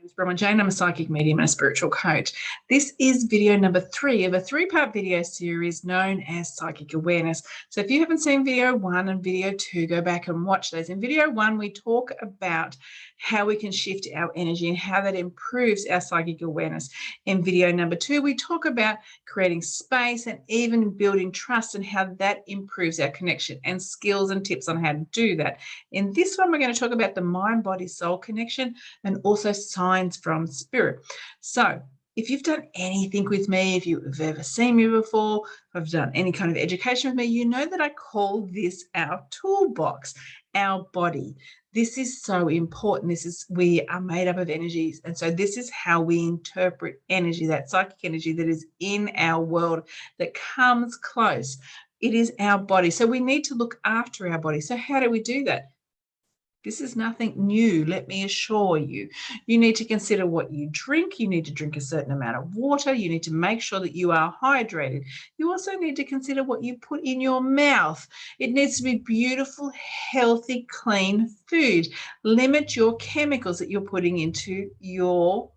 name is Bronwyn Jane. I'm a psychic medium and a spiritual coach. This is video number 3 of a 3-part video series known as Psychic Awareness. So if you haven't seen video 1 and video 2, go back and watch those. In video 1, we talk about how we can shift our energy and how that improves our psychic awareness. In video number 2, we talk about creating space and even building trust and how that improves our connection and skills and tips on how to do that. In this one, we're going to talk about the mind-body-soul connection and also signs from spirit. So if you've done anything with me, if you've ever seen me before, if I've done any kind of education with me, you know that I call this our toolbox, our body. This is so important. We are made up of energies. And so this is how we interpret energy, that psychic energy that is in our world that comes close. It is our body. So we need to look after our body. So how do we do that? This is nothing new, let me assure you. You need to consider what you drink. You need to drink a certain amount of water. You need to make sure that you are hydrated. You also need to consider what you put in your mouth. It needs to be beautiful, healthy, clean food. Limit your chemicals that you're putting into your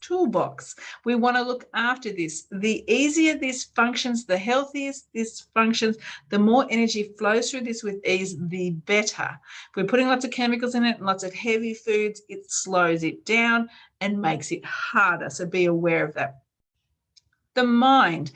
toolbox. We want to look after this. The easier this functions, the healthier this functions, the more energy flows through this with ease, the better. If we're putting lots of chemicals in it and lots of heavy foods, it slows it down and makes it harder. So be aware of that. The mind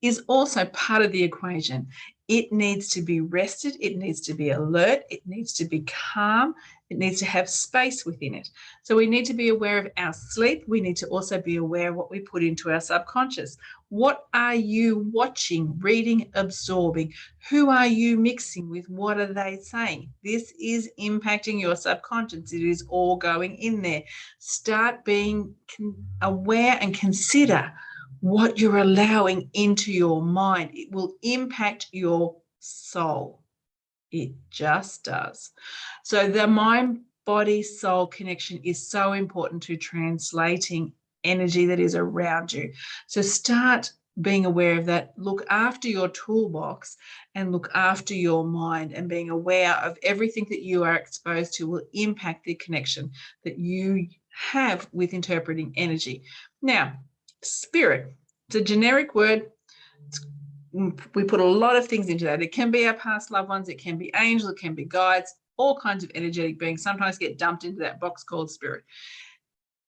is also part of the equation. It needs to be rested. It needs to be alert. It needs to be calm. It needs to have space within it. So we need to be aware of our sleep. We need to also be aware of what we put into our subconscious. What are you watching, reading, absorbing? Who are you mixing with? What are they saying? This is impacting your subconscious. It is all going in there. Start being aware and consider what you're allowing into your mind. It will impact your soul. It just does. So the mind-body-soul connection is so important to translating energy that is around you. So start being aware of that. Look after your toolbox and look after your mind, and being aware of everything that you are exposed to will impact the connection that you have with interpreting energy. Now, spirit, it's a generic word. We put a lot of things into that. It can be our past loved ones, it can be angels, it can be guides, all kinds of energetic beings sometimes get dumped into that box called spirit.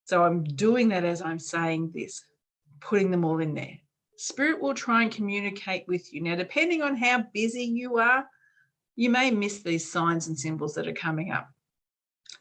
So I'm doing that as I'm saying this, putting them all in there. Spirit will try and communicate with you. Now, depending on how busy you are, you may miss these signs and symbols that are coming up.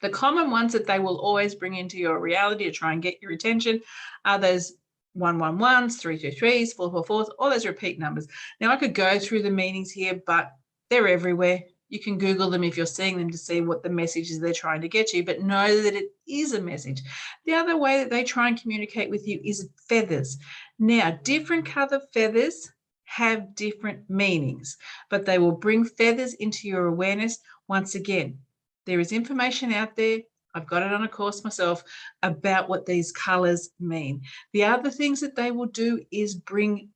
The common ones that they will always bring into your reality to try and get your attention are those 111s, 333s, 444s, all those repeat numbers. Now, I could go through the meanings here, but they're everywhere. You can Google them if you're seeing them to see what the message is they're trying to get you, but know that it is a message. The other way that they try and communicate with you is feathers. Now, different color feathers have different meanings, but they will bring feathers into your awareness. Once again, there is information out there. I've got it on a course myself about what these colors mean. The other things that they will do is bring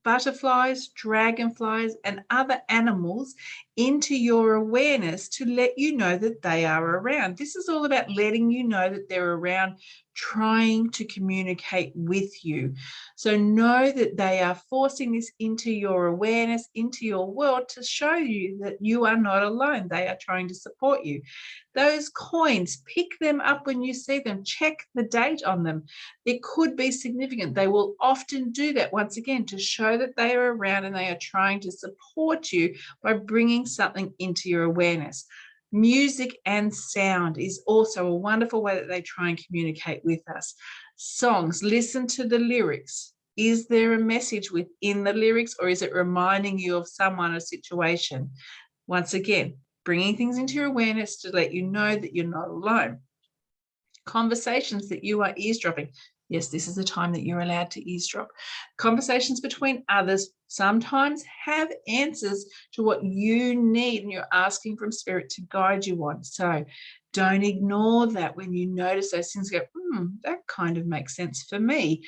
butterflies, dragonflies, and other animals into your awareness to let you know that they are around. This is all about letting you know that they're around, trying to communicate with you. So know that they are forcing this into your awareness, into your world, to show you that you are not alone. They are trying to support you. Those coins, pick them up when you see them. Check the date on them. It could be significant. They will often do that, once again, to show that they are around and they are trying to support you by bringing something into your awareness. Music and sound is also a wonderful way that they try and communicate with us. Songs, listen to the lyrics. Is there a message within the lyrics, or is it reminding you of someone or situation? Once again, bringing things into your awareness to let you know that you're not alone. Conversations that you are eavesdropping. Yes, this is the time that you're allowed to eavesdrop. Conversations between others sometimes have answers to what you need, and you're asking from spirit to guide you on. So don't ignore that when you notice those things. Go, that kind of makes sense for me.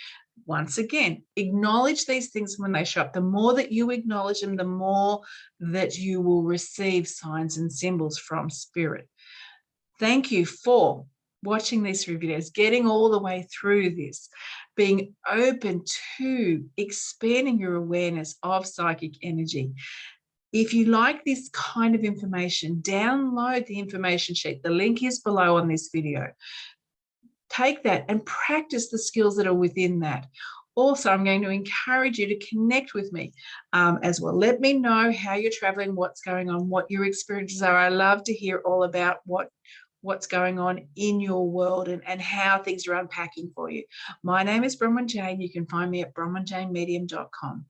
Once again, acknowledge these things when they show up. The more that you acknowledge them, the more that you will receive signs and symbols from spirit. Thank you for watching these 3 videos, getting all the way through this, being open to expanding your awareness of psychic energy. If you like this kind of information, download the information sheet. The link is below on this video. Take that and practice the skills that are within that. Also, I'm going to encourage you to connect with me as well. Let me know how you're traveling, what's going on, what your experiences are. I love to hear all about what's going on in your world and how things are unpacking for you. My name is Bronwyn Jane. You can find me at bronwynjanemedium.com.